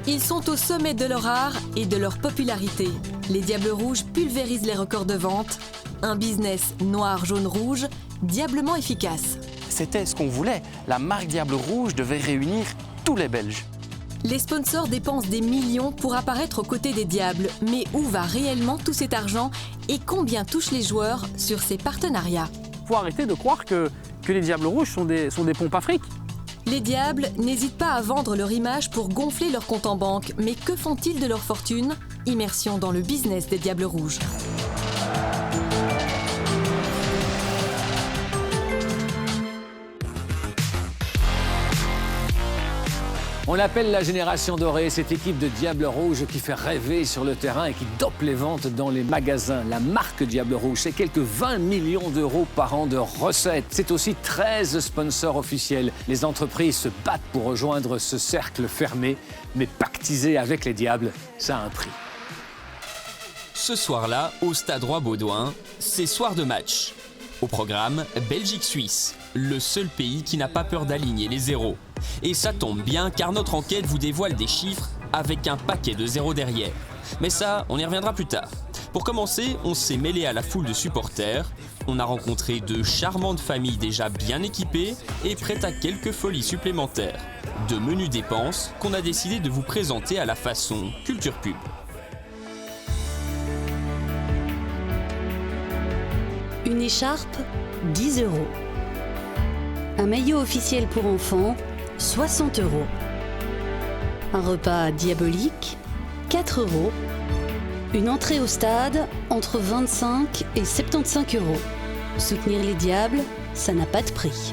Ils sont au sommet de leur art et de leur popularité. Les Diables Rouges pulvérisent les records de vente. Un business noir, jaune, rouge, diablement efficace. C'était ce qu'on voulait. La marque Diable Rouge devait réunir tous les Belges. Les sponsors dépensent des millions pour apparaître aux côtés des Diables. Mais où va réellement tout cet argent et combien touchent les joueurs sur ces partenariats? Il faut arrêter de croire que les Diables Rouges sont des pompes à fric. Les Diables n'hésitent pas à vendre leur image pour gonfler leur compte en banque. Mais que font-ils de leur fortune? Immersion dans le business des Diables Rouges. On l'appelle la génération dorée, cette équipe de Diables Rouges qui fait rêver sur le terrain et qui dope les ventes dans les magasins. La marque Diables Rouges, c'est quelques 20 millions d'euros par an de recettes. C'est aussi 13 sponsors officiels. Les entreprises se battent pour rejoindre ce cercle fermé, mais pactiser avec les Diables, ça a un prix. Ce soir-là, au Stade Roi-Baudouin, c'est soir de match. Au programme, Belgique-Suisse, le seul pays qui n'a pas peur d'aligner les zéros. Et ça tombe bien car notre enquête vous dévoile des chiffres avec un paquet de zéros derrière. Mais ça, on y reviendra plus tard. Pour commencer, on s'est mêlé à la foule de supporters. On a rencontré de charmantes familles déjà bien équipées et prêtes à quelques folies supplémentaires. De menues dépenses qu'on a décidé de vous présenter à la façon Culture Pub. Une écharpe, 10 €. Un maillot officiel pour enfants, 60 €. Un repas diabolique, 4 €. Une entrée au stade, entre 25 et 75 €. Soutenir les Diables, ça n'a pas de prix.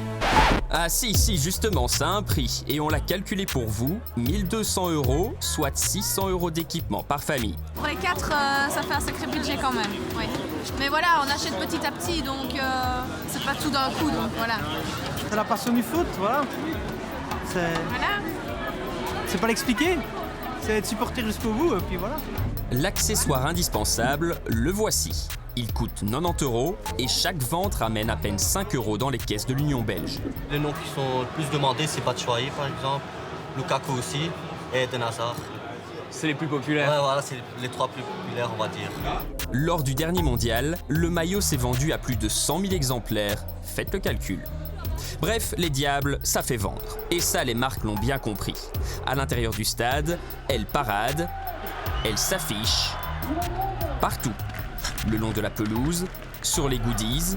Ah si, justement, ça a un prix. Et on l'a calculé pour vous, 1 200 €, soit 600 € d'équipement par famille. Pour les 4, ça fait un sacré budget quand même, oui. Mais voilà, on achète petit à petit, donc c'est pas tout d'un coup, donc voilà. C'est la passion du foot, voilà. C'est pas l'expliquer, c'est être supporter jusqu'au bout, et puis voilà. L'accessoire indispensable, le voici. Il coûte 90 € et chaque vente ramène à peine 5 € dans les caisses de l'Union belge. Les noms qui sont le plus demandés, c'est Batshuayi par exemple, Lukaku aussi, et Eden Hazard. C'est les plus populaires. Ouais, voilà, c'est les 3 plus populaires, on va dire. Lors du dernier mondial, le maillot s'est vendu à plus de 100 000 exemplaires. Faites le calcul. Bref, les Diables, ça fait vendre. Et ça, les marques l'ont bien compris. À l'intérieur du stade, elles paradent, elles s'affichent partout. Le long de la pelouse, sur les goodies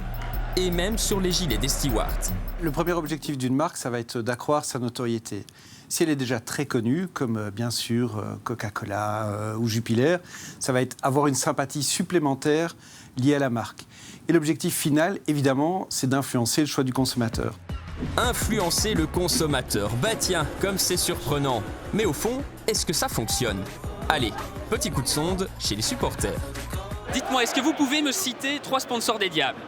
et même sur les gilets des stewards. Le premier objectif d'une marque, ça va être d'accroître sa notoriété. Si elle est déjà très connue, comme bien sûr Coca-Cola ou Jupiler, ça va être avoir une sympathie supplémentaire liée à la marque. Et l'objectif final, évidemment, c'est d'influencer le choix du consommateur. Influencer le consommateur, bah tiens, comme c'est surprenant. Mais au fond, est-ce que ça fonctionne? Allez, petit coup de sonde chez les supporters. Dites-moi, est-ce que vous pouvez me citer 3 sponsors des Diables?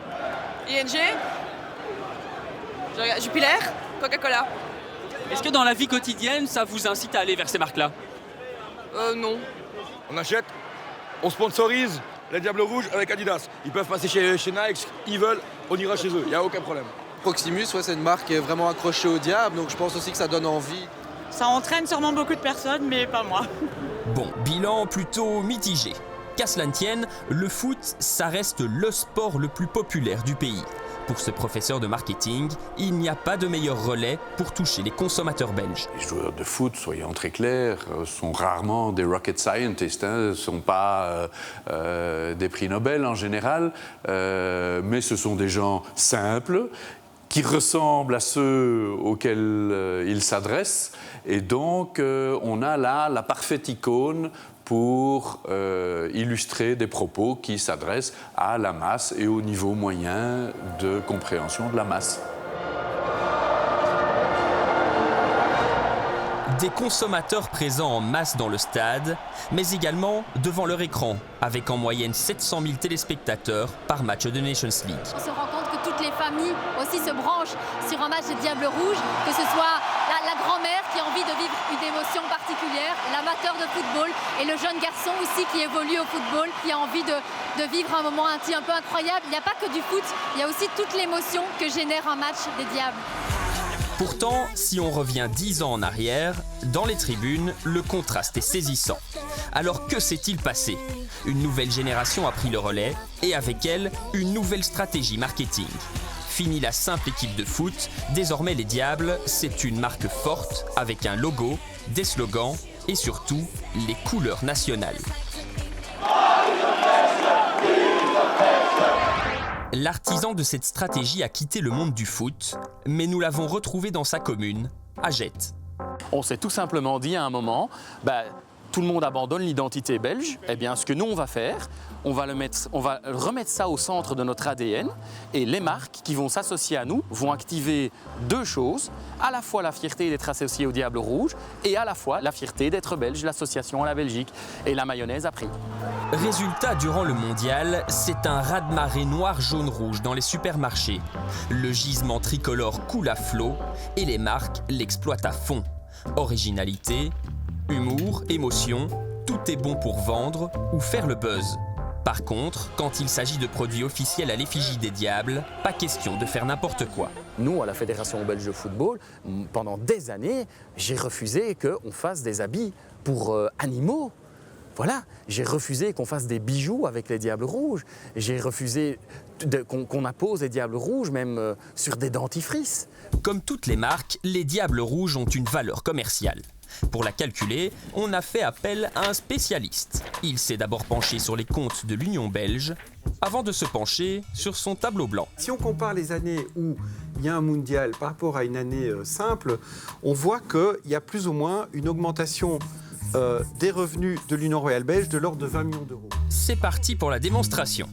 ING, Jupiler, Coca-Cola. Est-ce que dans la vie quotidienne, ça vous incite à aller vers ces marques-là? Non. On achète, on sponsorise les Diables Rouges avec Adidas. Ils peuvent passer chez Nike, ils veulent, on ira chez eux, il n'y a aucun problème. Proximus, ouais, c'est une marque qui est vraiment accrochée au diable, donc je pense aussi que ça donne envie. Ça entraîne sûrement beaucoup de personnes, mais pas moi. Bon, bilan plutôt mitigé. Qu'à cela ne tienne, le foot, ça reste le sport le plus populaire du pays. Pour ce professeur de marketing, il n'y a pas de meilleur relais pour toucher les consommateurs belges. Les joueurs de foot, soyons très clairs, sont rarement des rocket scientists, ne sont pas des prix Nobel en général, mais ce sont des gens simples, qui ressemblent à ceux auxquels ils s'adressent. Et donc, on a là la parfaite icône pour illustrer des propos qui s'adressent à la masse et au niveau moyen de compréhension de la masse. Des consommateurs présents en masse dans le stade, mais également devant leur écran, avec en moyenne 700 000 téléspectateurs par match de Nations League. On se rend compte que toutes les familles aussi se branchent sur un match des Diables Rouges, que ce soit la grand-mère qui a envie de vivre une émotion particulière, l'amateur de football et le jeune garçon aussi qui évolue au football, qui a envie de vivre un moment intime un peu incroyable. Il n'y a pas que du foot, il y a aussi toute l'émotion que génère un match des Diables. Pourtant, si on revient 10 ans en arrière, dans les tribunes, le contraste est saisissant. Alors que s'est-il passé? Une nouvelle génération a pris le relais et avec elle, une nouvelle stratégie marketing. Fini la simple équipe de foot, désormais les Diables, c'est une marque forte avec un logo, des slogans et surtout les couleurs nationales. L'artisan de cette stratégie a quitté le monde du foot, mais nous l'avons retrouvé dans sa commune, à Jette. On s'est tout simplement dit à un moment, tout le monde abandonne l'identité belge. Eh bien, ce que nous, on va faire, on va remettre ça au centre de notre ADN. Et les marques qui vont s'associer à nous vont activer deux choses. À la fois la fierté d'être associé au Diable Rouge et à la fois la fierté d'être belge, l'association à la Belgique. Et la mayonnaise a pris. Résultat, durant le mondial, c'est un raz-de-marée noir-jaune-rouge dans les supermarchés. Le gisement tricolore coule à flot et les marques l'exploitent à fond. Originalité, humour, émotion, tout est bon pour vendre ou faire le buzz. Par contre, quand il s'agit de produits officiels à l'effigie des Diables, pas question de faire n'importe quoi. Nous, à la Fédération belge de football, pendant des années, j'ai refusé qu'on fasse des habits pour animaux. Voilà, j'ai refusé qu'on fasse des bijoux avec les Diables Rouges. J'ai refusé qu'on appose les Diables Rouges, même sur des dentifrices. Comme toutes les marques, les Diables Rouges ont une valeur commerciale. Pour la calculer, on a fait appel à un spécialiste. Il s'est d'abord penché sur les comptes de l'Union belge, avant de se pencher sur son tableau blanc. Si on compare les années où il y a un mondial par rapport à une année simple, on voit qu'il y a plus ou moins une augmentation des revenus de l'Union royale belge de l'ordre de 20 millions d'euros. C'est parti pour la démonstration.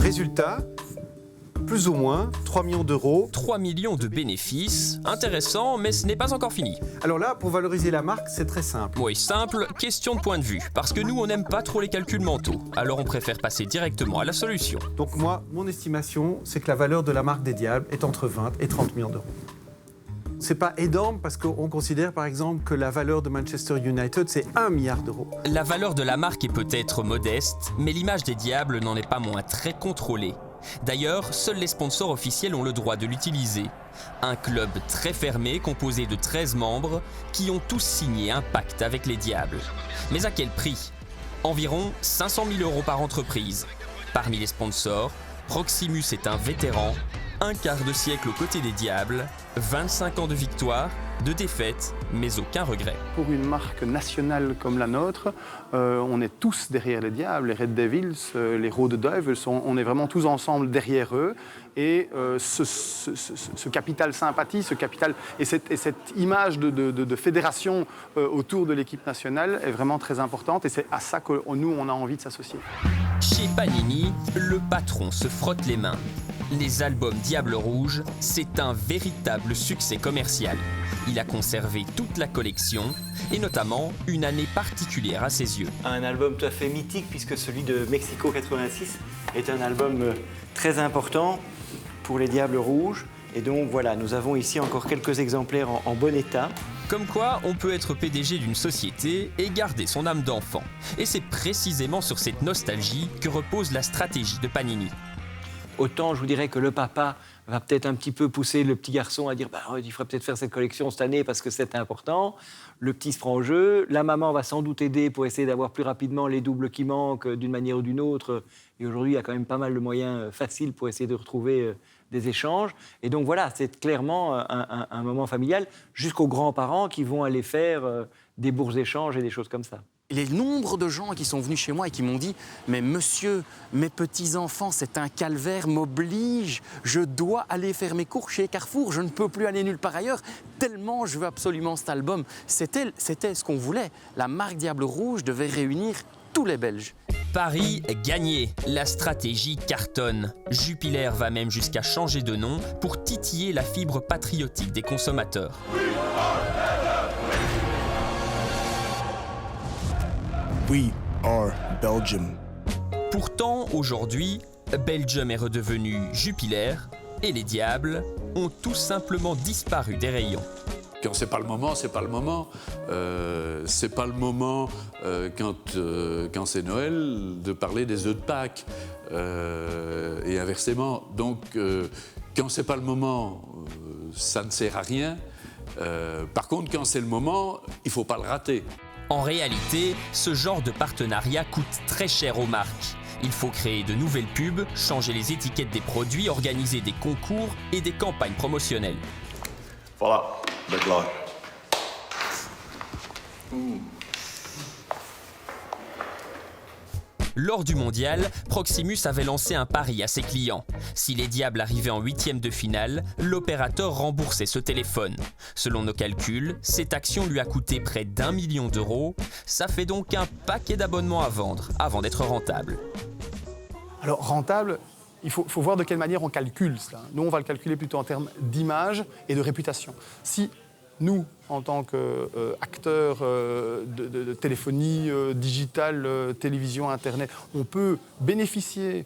Résultat, plus ou moins 3 millions d'euros. 3 millions de bénéfices, intéressant, mais ce n'est pas encore fini. Alors là, pour valoriser la marque, c'est très simple. Oui, simple, question de point de vue. Parce que nous, on n'aime pas trop les calculs mentaux. Alors on préfère passer directement à la solution. Donc moi, mon estimation, c'est que la valeur de la marque des Diables est entre 20 et 30 millions d'euros. C'est pas énorme parce qu'on considère par exemple que la valeur de Manchester United, c'est 1 milliard d'euros. La valeur de la marque est peut-être modeste, mais l'image des Diables n'en est pas moins très contrôlée. D'ailleurs, seuls les sponsors officiels ont le droit de l'utiliser. Un club très fermé composé de 13 membres qui ont tous signé un pacte avec les Diables. Mais à quel prix? Environ 500 000 euros par entreprise. Parmi les sponsors, Proximus est un vétéran, un quart de siècle aux côtés des Diables, 25 ans de victoire, de défaites, mais aucun regret. Pour une marque nationale comme la nôtre, on est tous derrière les Diables, les Red Devils, les Rode Duivels, on est vraiment tous ensemble derrière eux. Et ce capital sympathie, et cette image de fédération autour de l'équipe nationale est vraiment très importante et c'est à ça que nous, on a envie de s'associer. Chez Panini, le patron se frotte les mains. Les albums Diable Rouge, c'est un véritable succès commercial. Il a conservé toute la collection et notamment une année particulière à ses yeux. Un album tout à fait mythique puisque celui de Mexico 86 est un album très important pour les Diables Rouges. Et donc voilà, nous avons ici encore quelques exemplaires en bon état. Comme quoi, on peut être PDG d'une société et garder son âme d'enfant. Et c'est précisément sur cette nostalgie que repose la stratégie de Panini. Autant je vous dirais que le papa va peut-être un petit peu pousser le petit garçon à dire il faudrait peut-être faire cette collection cette année parce que c'est important. Le petit se prend au jeu. La maman va sans doute aider pour essayer d'avoir plus rapidement les doubles qui manquent d'une manière ou d'une autre. Et aujourd'hui, il y a quand même pas mal de moyens faciles pour essayer de retrouver des échanges. Et donc voilà, c'est clairement un moment familial jusqu'aux grands-parents qui vont aller faire des bourses d'échange et des choses comme ça. Les nombres de gens qui sont venus chez moi et qui m'ont dit « Mais monsieur, mes petits-enfants, c'est un calvaire, m'oblige, je dois aller faire mes cours chez Carrefour, je ne peux plus aller nulle part ailleurs, tellement je veux absolument cet album. » C'était ce qu'on voulait. La marque Diable Rouge devait réunir tous les Belges. Paris gagné, la stratégie cartonne. Jupiler va même jusqu'à changer de nom pour titiller la fibre patriotique des consommateurs. We are Belgium. Pourtant, aujourd'hui, Belgium est redevenu Jupiler et les Diables ont tout simplement disparu des rayons. Quand c'est pas le moment, c'est pas le moment. C'est pas le moment quand c'est Noël de parler des œufs de Pâques et inversement. Donc Quand c'est pas le moment, ça ne sert à rien. Par contre, quand c'est le moment, il faut pas le rater. En réalité, ce genre de partenariat coûte très cher aux marques. Il faut créer de nouvelles pubs, changer les étiquettes des produits, organiser des concours et des campagnes promotionnelles. Voilà, ben klaar. Lors du mondial, Proximus avait lancé un pari à ses clients. Si les Diables arrivaient en 8e de finale, l'opérateur remboursait ce téléphone. Selon nos calculs, cette action lui a coûté près d'1 million d'euros. Ça fait donc un paquet d'abonnements à vendre avant d'être rentable. Alors rentable, il faut voir de quelle manière on calcule cela. Nous, on va le calculer plutôt en termes d'image et de réputation. Si nous, en tant qu'acteurs de téléphonie digitale, télévision, Internet, on peut bénéficier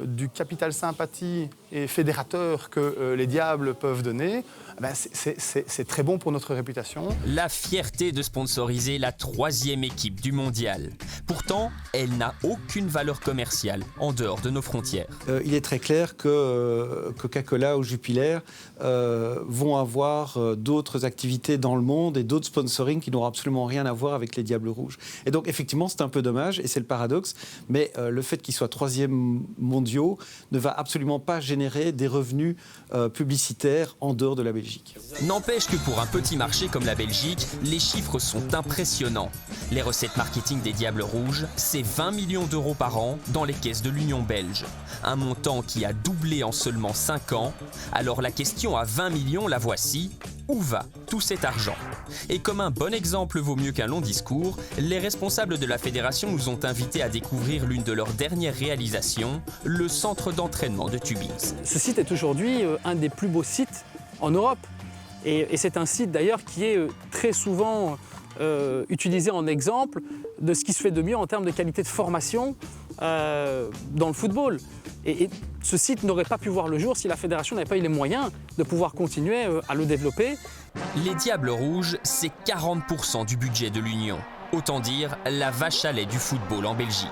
du capital sympathie et fédérateur que les Diables peuvent donner, ben c'est très bon pour notre réputation. La fierté de sponsoriser la 3e équipe du mondial. Pourtant, elle n'a aucune valeur commerciale en dehors de nos frontières. Il est très clair que Coca-Cola ou Jupiler vont avoir d'autres activités dans le monde et d'autres sponsoring qui n'auront absolument rien à voir avec les Diables Rouges. Et donc effectivement, c'est un peu dommage et c'est le paradoxe, mais le fait qu'ils soient 3e mondiaux ne va absolument pas générer des revenus publicitaires en dehors de la Belgique. N'empêche que pour un petit marché comme la Belgique, les chiffres sont impressionnants. Les recettes marketing des Diables Rouges, c'est 20 millions d'euros par an dans les caisses de l'Union belge. Un montant qui a doublé en seulement 5 ans. Alors la question à 20 millions, la voici. Où va tout cet argent? Et comme un bon exemple vaut mieux qu'un long discours, les responsables de la fédération nous ont invités à découvrir l'une de leurs dernières réalisations, le centre d'entraînement de Tubize. Ce site est aujourd'hui un des plus beaux sites en Europe. Et c'est un site d'ailleurs qui est très souvent utilisé en exemple de ce qui se fait de mieux en termes de qualité de formation dans le football. Et ce site n'aurait pas pu voir le jour si la fédération n'avait pas eu les moyens de pouvoir continuer à le développer. Les Diables Rouges, c'est 40% du budget de l'Union. Autant dire la vache à lait du football en Belgique.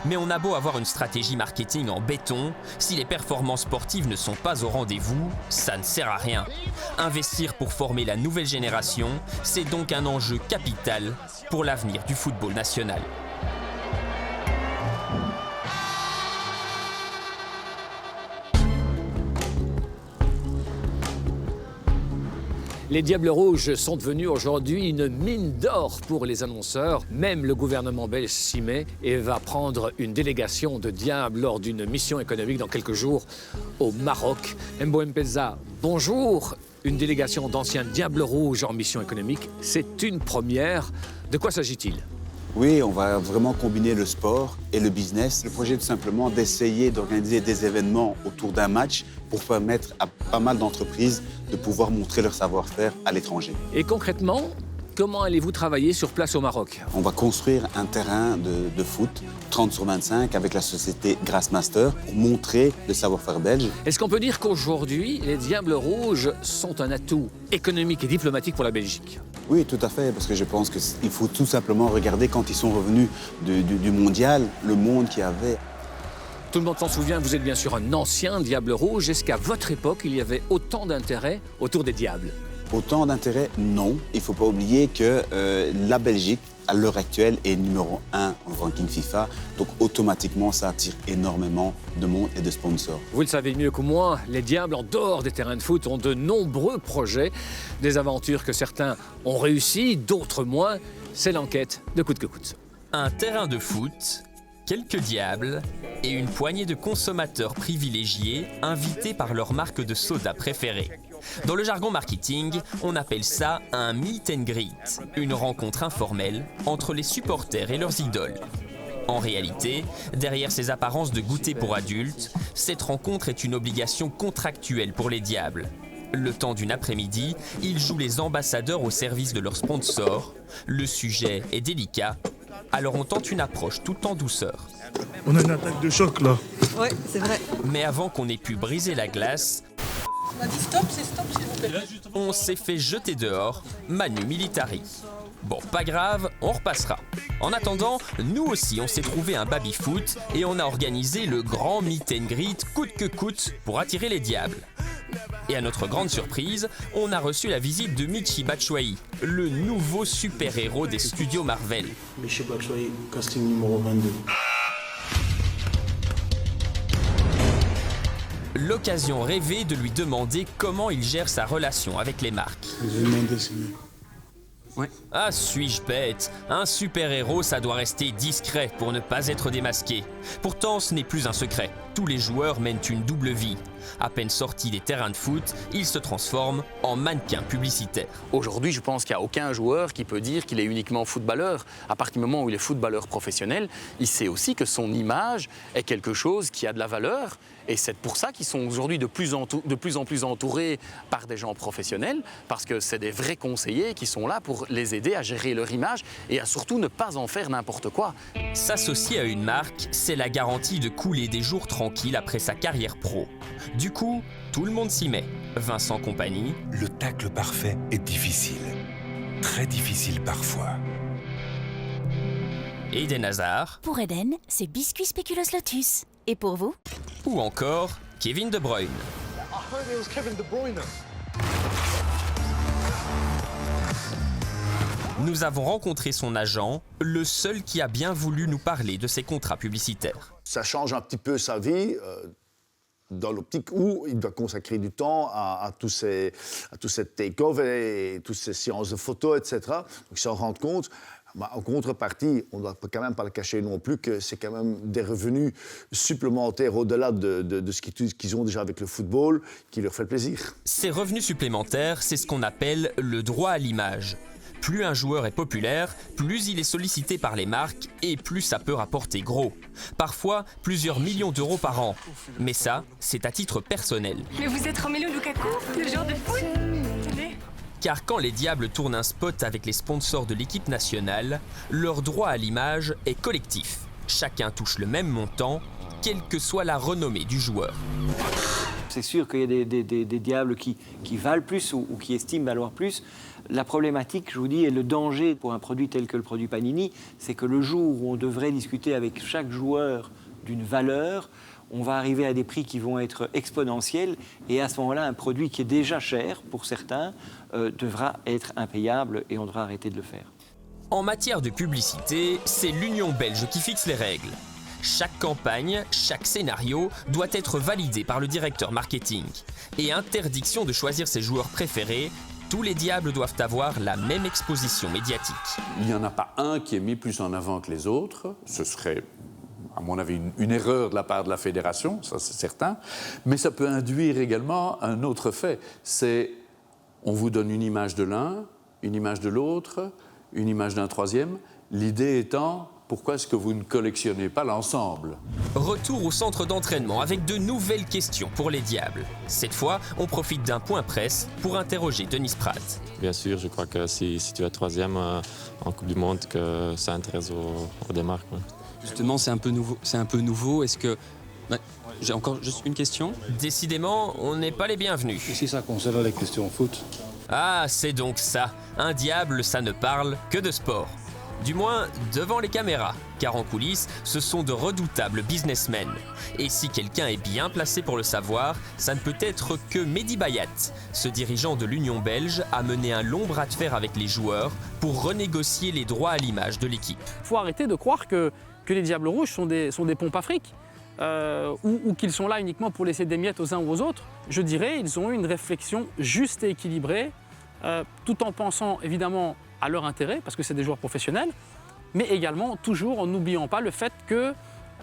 Mais on a beau avoir une stratégie marketing en béton, si les performances sportives ne sont pas au rendez-vous, ça ne sert à rien. Investir pour former la nouvelle génération, c'est donc un enjeu capital pour l'avenir du football national. Les Diables Rouges sont devenus aujourd'hui une mine d'or pour les annonceurs. Même le gouvernement belge s'y met et va prendre une délégation de Diables lors d'une mission économique dans quelques jours au Maroc. Mbo Mpeza, bonjour. Une délégation d'anciens Diables Rouges en mission économique, c'est une première. De quoi s'agit-il ? Oui, on va vraiment combiner le sport et le business. Le projet est tout simplement d'essayer d'organiser des événements autour d'un match pour permettre à pas mal d'entreprises de pouvoir montrer leur savoir-faire à l'étranger. Et concrètement, comment allez-vous travailler sur place au Maroc ? On va construire un terrain de foot 30/25 avec la société Grassmaster pour montrer le savoir-faire belge. Est-ce qu'on peut dire qu'aujourd'hui, les Diables Rouges sont un atout économique et diplomatique pour la Belgique ? Oui, tout à fait, parce que je pense qu'il faut tout simplement regarder quand ils sont revenus du mondial, le monde qu'il y avait. Tout le monde s'en souvient, vous êtes bien sûr un ancien Diable Rouge. Est-ce qu'à votre époque, il y avait autant d'intérêt autour des Diables ? Autant d'intérêt, non. Il ne faut pas oublier que la Belgique, à l'heure actuelle, est numéro 1 en ranking FIFA. Donc automatiquement, ça attire énormément de monde et de sponsors. Vous le savez mieux que moi, les Diables, en dehors des terrains de foot, ont de nombreux projets. Des aventures que certains ont réussi, d'autres moins. C'est l'enquête de Coûte que coûte. Un terrain de foot, quelques Diables et une poignée de consommateurs privilégiés invités par leur marque de soda préférée. Dans le jargon marketing, on appelle ça un meet and greet, une rencontre informelle entre les supporters et leurs idoles. En réalité, derrière ces apparences de goûter pour adultes, cette rencontre est une obligation contractuelle pour les Diables. Le temps d'une après-midi, ils jouent les ambassadeurs au service de leurs sponsors. Le sujet est délicat, alors on tente une approche tout en douceur. On a une attaque de choc là. Ouais, c'est vrai. Mais avant qu'on ait pu briser la glace, On a dit stop, c'est stop s'il vous plaît. on s'est fait jeter dehors, Manu Militari. Bon, pas grave, on repassera. En attendant, nous aussi on s'est trouvé un baby-foot et on a organisé le grand meet and greet coûte que coûte pour attirer les Diables. Et à notre grande surprise, on a reçu la visite de Michy Batshuayi, le nouveau super-héros des studios Marvel. Michy Batshuayi, casting numéro 22. L'occasion rêvée de lui demander comment il gère sa relation avec les marques. Ouais. Ah, suis-je bête? Un super-héros, ça doit rester discret pour ne pas être démasqué. Pourtant, ce n'est plus un secret. Tous les joueurs mènent une double vie. À peine sortis des terrains de foot, ils se transforment en mannequins publicitaires. Aujourd'hui, je pense qu'il n'y a aucun joueur qui peut dire qu'il est uniquement footballeur. À partir du moment où il est footballeur professionnel, il sait aussi que son image est quelque chose qui a de la valeur. Et c'est pour ça qu'ils sont aujourd'hui de plus en plus entourés par des gens professionnels, parce que c'est des vrais conseillers qui sont là pour les aider à gérer leur image et à surtout ne pas en faire n'importe quoi. S'associer à une marque, c'est la garantie de couler des jours tranquilles après sa carrière pro. Du coup, tout le monde s'y met. Vincent Kompany. Le tacle parfait est difficile. Très difficile parfois. Eden Hazard. Pour Eden, c'est biscuit spéculoos lotus. Et pour vous? Ou encore Kevin De Bruyne. Nous avons rencontré son agent, le seul qui a bien voulu nous parler de ses contrats publicitaires. Ça change un petit peu sa vie, dans l'optique où il doit consacrer du temps à tous ces take-off et toutes ces séances de photos, etc. Donc il s'en rend compte. En contrepartie, on ne doit quand même pas le cacher non plus que c'est quand même des revenus supplémentaires au-delà de ce qu'ils ont déjà avec le football qui leur fait plaisir. Ces revenus supplémentaires, c'est ce qu'on appelle le droit à l'image. Plus un joueur est populaire, plus il est sollicité par les marques et plus ça peut rapporter gros. Parfois, plusieurs millions d'euros par an. Mais ça, c'est à titre personnel. Mais vous êtes Romelu Lukaku, le joueur de foot? Car quand les Diables tournent un spot avec les sponsors de l'équipe nationale, leur droit à l'image est collectif. Chacun touche le même montant, quelle que soit la renommée du joueur. C'est sûr qu'il y a des Diables qui valent plus ou qui estiment valoir plus. La problématique, je vous dis, et le danger pour un produit tel que le produit Panini, c'est que le jour où on devrait discuter avec chaque joueur d'une valeur, on va arriver à des prix qui vont être exponentiels et à ce moment-là, un produit qui est déjà cher pour certains devra être impayable et on devra arrêter de le faire. En matière de publicité, c'est l'Union belge qui fixe les règles. Chaque campagne, chaque scénario doit être validé par le directeur marketing. Et interdiction de choisir ses joueurs préférés, tous les Diables doivent avoir la même exposition médiatique. Il n'y en a pas un qui est mis plus en avant que les autres. Ce serait, à mon avis, une erreur de la part de la fédération, ça c'est certain. Mais ça peut induire également un autre fait. C'est, on vous donne une image de l'un, une image de l'autre, une image d'un troisième. L'idée étant, pourquoi est-ce que vous ne collectionnez pas l'ensemble? Retour au centre d'entraînement avec de nouvelles questions pour les Diables. Cette fois, on profite d'un point presse pour interroger Denis Prat. Bien sûr, je crois que si tu es troisième en Coupe du Monde, que ça intéresse aux démarques. Ouais. Justement, c'est un peu nouveau. Est-ce que... J'ai encore juste une question. Décidément, on n'est pas les bienvenus. Si ça concerne les questions foot. Ah, c'est donc ça. Un Diable, ça ne parle que de sport. Du moins, devant les caméras, car en coulisses, ce sont de redoutables businessmen. Et si quelqu'un est bien placé pour le savoir, ça ne peut être que Mehdi Bayat. Ce dirigeant de l'Union belge a mené un long bras de fer avec les joueurs pour renégocier les droits à l'image de l'équipe. Il faut arrêter de croire que les Diables Rouges sont des pompes à fric. Ou qu'ils sont là uniquement pour laisser des miettes aux uns ou aux autres. Je dirais qu'ils ont eu une réflexion juste et équilibrée, tout en pensant évidemment à leur intérêt, parce que c'est des joueurs professionnels, mais également toujours en n'oubliant pas le fait que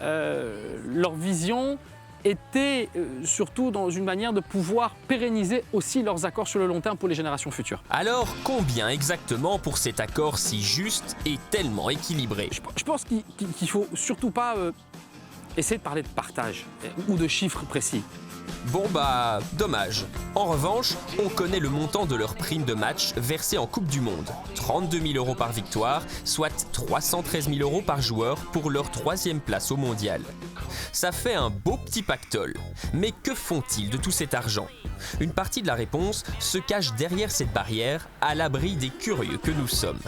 leur vision était surtout dans une manière de pouvoir pérenniser aussi leurs accords sur le long terme pour les générations futures. Alors, combien exactement pour cet accord si juste et tellement équilibré? Je pense qu'il ne faut surtout pas essayer de parler de partage ou de chiffres précis. Bon bah, dommage. En revanche, on connaît le montant de leur prime de match versée en Coupe du Monde. 32 000 € par victoire, soit 313 000 € par joueur pour leur 3e place au mondial. Ça fait un beau petit pactole. Mais que font-ils de tout cet argent? Une partie de la réponse se cache derrière cette barrière, à l'abri des curieux que nous sommes.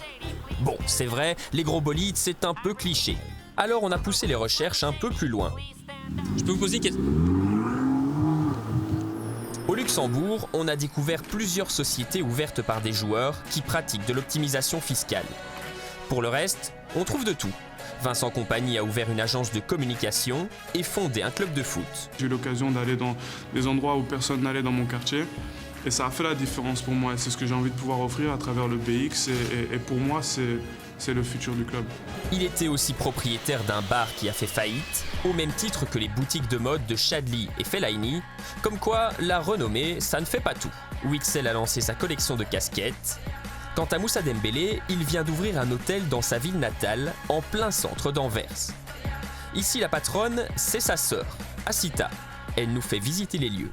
Bon, c'est vrai, les gros bolides, c'est un peu cliché. Alors on a poussé les recherches un peu plus loin. Je peux vous poser une question? Au Luxembourg, on a découvert plusieurs sociétés ouvertes par des joueurs qui pratiquent de l'optimisation fiscale. Pour le reste, on trouve de tout. Vincent Compagnie a ouvert une agence de communication et fondé un club de foot. J'ai eu l'occasion d'aller dans des endroits où personne n'allait dans mon quartier. Et ça a fait la différence pour moi. C'est ce que j'ai envie de pouvoir offrir à travers le BX. Et pour moi, c'est le futur du club. Il était aussi propriétaire d'un bar qui a fait faillite, au même titre que les boutiques de mode de Chadli et Fellaini. Comme quoi, la renommée, ça ne fait pas tout. Wixel a lancé sa collection de casquettes. Quant à Moussa Dembélé, il vient d'ouvrir un hôtel dans sa ville natale, en plein centre d'Anvers. Ici, la patronne, c'est sa sœur, Asita. Elle nous fait visiter les lieux.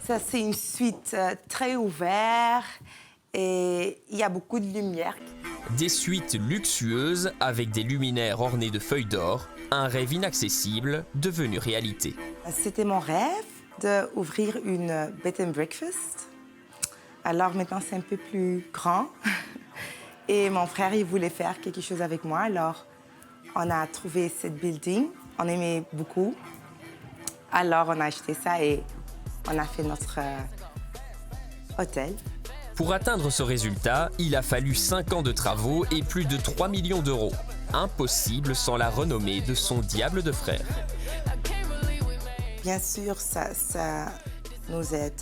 Ça, c'est une suite très ouverte et il y a beaucoup de lumière. Des suites luxueuses avec des luminaires ornés de feuilles d'or, un rêve inaccessible devenu réalité. C'était mon rêve d'ouvrir une bed and breakfast. Alors maintenant, c'est un peu plus grand. Et mon frère, il voulait faire quelque chose avec moi. Alors, on a trouvé cette building. On aimait beaucoup. Alors, on a acheté ça et on a fait notre hôtel. Pour atteindre ce résultat, il a fallu 5 ans de travaux et plus de 3 millions d'euros. Impossible sans la renommée de son diable de frère. Bien sûr, ça nous aide.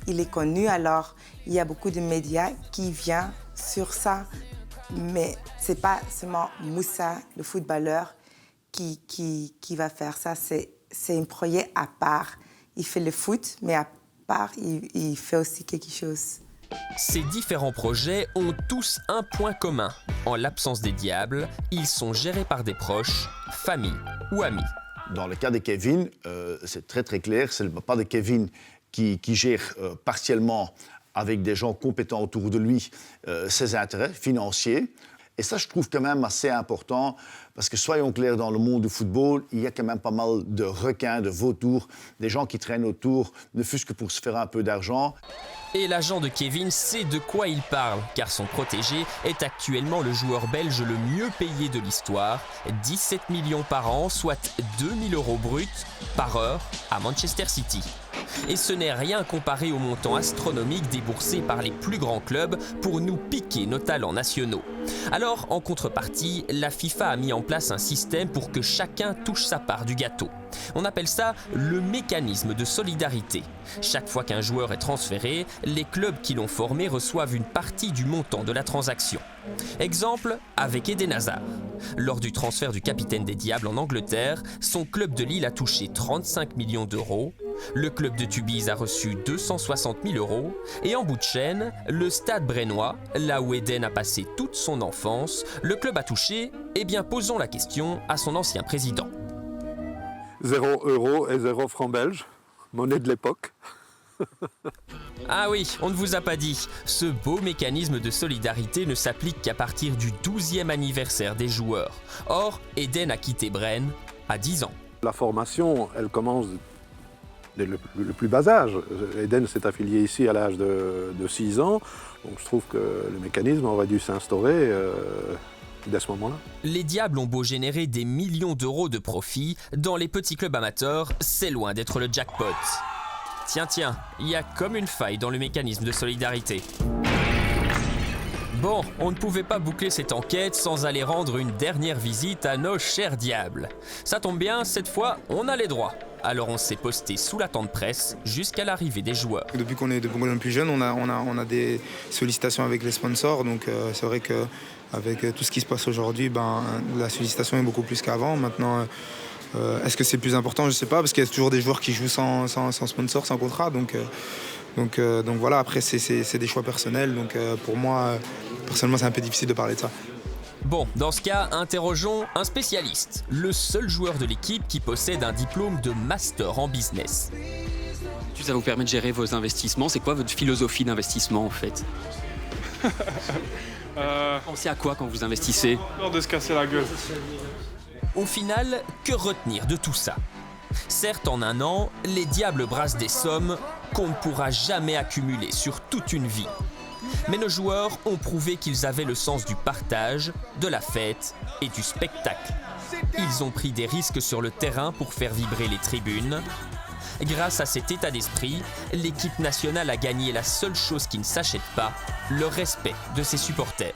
Il est connu, alors il y a beaucoup de médias qui viennent sur ça. Mais ce n'est pas seulement Moussa, le footballeur, qui va faire ça. C'est un projet à part. Il fait le foot, mais à part, il fait aussi quelque chose. Ces différents projets ont tous un point commun. En l'absence des diables, ils sont gérés par des proches, famille ou amis. Dans le cas de Kevin, c'est très très clair. C'est le papa de Kevin qui gère partiellement avec des gens compétents autour de lui ses intérêts financiers. Et ça, je trouve quand même assez important, parce que soyons clairs, dans le monde du football, il y a quand même pas mal de requins, de vautours, des gens qui traînent autour, ne fût-ce que pour se faire un peu d'argent. Et l'agent de Kevin sait de quoi il parle, car son protégé est actuellement le joueur belge le mieux payé de l'histoire, 17 millions par an, soit 2000 € bruts par heure à Manchester City. Et ce n'est rien comparé au montant astronomique déboursé par les plus grands clubs pour nous piquer nos talents nationaux. Alors, en contrepartie, la FIFA a mis en place un système pour que chacun touche sa part du gâteau. On appelle ça le mécanisme de solidarité. Chaque fois qu'un joueur est transféré, les clubs qui l'ont formé reçoivent une partie du montant de la transaction. Exemple avec Eden Hazard. Lors du transfert du capitaine des Diables en Angleterre, son club de Lille a touché 35 millions d'euros. Le club de Tubize a reçu 260 000 € et en bout de chaîne, le Stade Brennois, là où Eden a passé toute son enfance, le club a touché, eh bien posons la question à son ancien président. 0 € et 0 francs belges, monnaie de l'époque. Ah oui, on ne vous a pas dit, ce beau mécanisme de solidarité ne s'applique qu'à partir du 12e anniversaire des joueurs. Or, Eden a quitté Brennes à 10 ans. La formation, elle commence dès le plus bas âge. Eden s'est affilié ici à l'âge de 6 ans, donc je trouve que le mécanisme aurait dû s'instaurer dès ce moment-là. Les Diables ont beau générer des millions d'euros de profits, dans les petits clubs amateurs, c'est loin d'être le jackpot. Tiens, il y a comme une faille dans le mécanisme de solidarité. Bon, on ne pouvait pas boucler cette enquête sans aller rendre une dernière visite à nos chers Diables. Ça tombe bien, cette fois, on a les droits. Alors on s'est posté sous la tente presse jusqu'à l'arrivée des joueurs. Depuis qu'on est plus jeune, on a des sollicitations avec les sponsors. Donc c'est vrai qu'avec tout ce qui se passe aujourd'hui, la sollicitation est beaucoup plus qu'avant. Maintenant, est-ce que c'est plus important? Je ne sais pas, parce qu'il y a toujours des joueurs qui jouent sans sponsor, sans contrat. Donc voilà, après c'est des choix personnels. Donc pour moi, personnellement, c'est un peu difficile de parler de ça. Bon, dans ce cas, interrogeons un spécialiste, le seul joueur de l'équipe qui possède un diplôme de master en business. Ça vous permet de gérer vos investissements. C'est quoi votre philosophie d'investissement en fait? Pensez à quoi quand vous investissez? Peur de se casser la gueule. Au final, que retenir de tout ça? Certes, en un an, les Diables brassent des sommes qu'on ne pourra jamais accumuler sur toute une vie. Mais nos joueurs ont prouvé qu'ils avaient le sens du partage, de la fête et du spectacle. Ils ont pris des risques sur le terrain pour faire vibrer les tribunes. Grâce à cet état d'esprit, l'équipe nationale a gagné la seule chose qui ne s'achète pas, le respect de ses supporters.